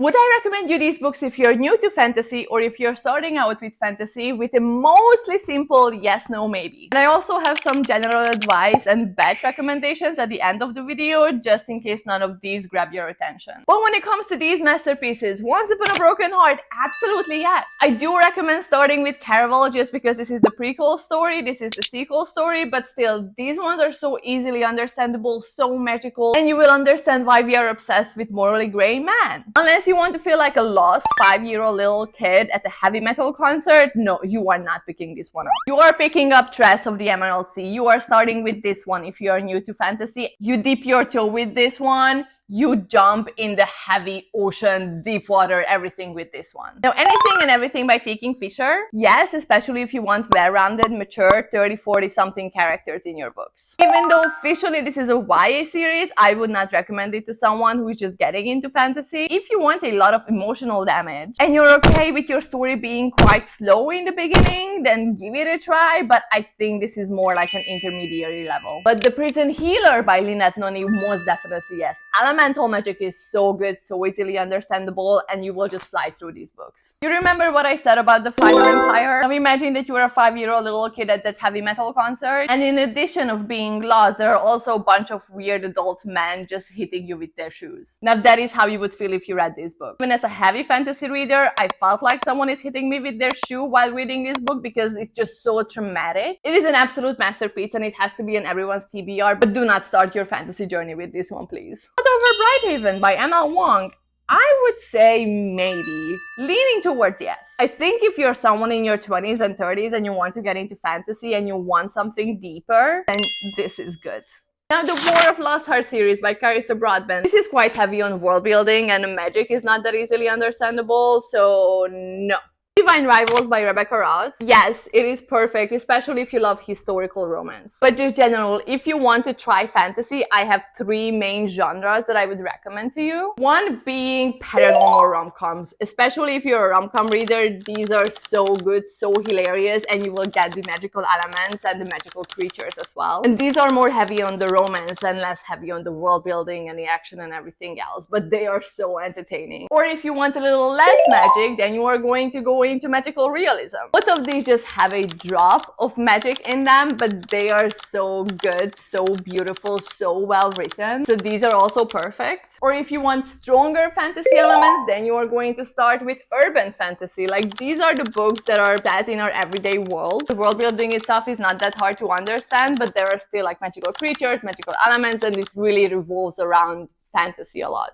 Would I recommend you these books if you're new to fantasy or if you're starting out with fantasy with a mostly simple yes, no, maybe? And I also have some general advice and batch recommendations at the end of the video, just in case none of these grab your attention. But when it comes to these masterpieces, Once Upon a Broken Heart, absolutely yes. I do recommend starting with Caraval just because this is the prequel story, this is the sequel story, but still, these ones are so easily understandable, so magical, and you will understand why we are obsessed with morally gray man. Unless you want to feel like a lost 5-year-old little kid at a heavy metal concert, no, you are not picking this one up. You are picking up Tress of the Emerald Sea. You are starting with this one if you are new to fantasy. You dip your toe with this one. You jump in the heavy ocean, deep water, everything with this one. Now, Anything and Everything by T. Fisher, yes, especially if you want well-rounded, mature, 30, 40-something characters in your books. Even though officially this is a YA series, I would not recommend it to someone who is just getting into fantasy. If you want a lot of emotional damage and you're okay with your story being quite slow in the beginning, then give it a try, but I think this is more like an intermediary level. But The Prison Healer by Lynette Noni, most definitely yes. Elemental magic is so good, so easily understandable, and you will just fly through these books. You remember what I said about the Final Empire? Now imagine that you are a 5-year-old little kid at that heavy metal concert, and in addition of being lost, there are also a bunch of weird adult men just hitting you with their shoes. Now that is how you would feel if you read this book. Even as a heavy fantasy reader, I felt like someone is hitting me with their shoe while reading this book because it's just so traumatic. It is an absolute masterpiece and it has to be in everyone's TBR, but do not start your fantasy journey with this one, please. Brighthaven by ML Wong, I would say maybe, leaning towards yes. I think if you're someone in your 20s and 30s and you want to get into fantasy and you want something deeper, then this is good. Now, the War of Lost Heart series by Carissa Broadbent. This is quite heavy on world building and magic is not that easily understandable, so no. Divine Rivals by Rebecca Ross. Yes, it is perfect, especially if you love historical romance. But just general, if you want to try fantasy, I have 3 main genres that I would recommend to you. One being paranormal rom-coms. Especially if you're a rom-com reader, these are so good, so hilarious, and you will get the magical elements and the magical creatures as well. And these are more heavy on the romance and less heavy on the world building and the action and everything else, but they are so entertaining. Or if you want a little less magic, then you are going to go into magical realism. Both of these just have a drop of magic in them, but they are so good, so beautiful, so well written. So these are also perfect. Or if you want stronger fantasy elements, then you are going to start with urban fantasy. Like these are the books that are set in our everyday world. The world building itself is not that hard to understand, but there are still like magical creatures, magical elements, and it really revolves around fantasy a lot.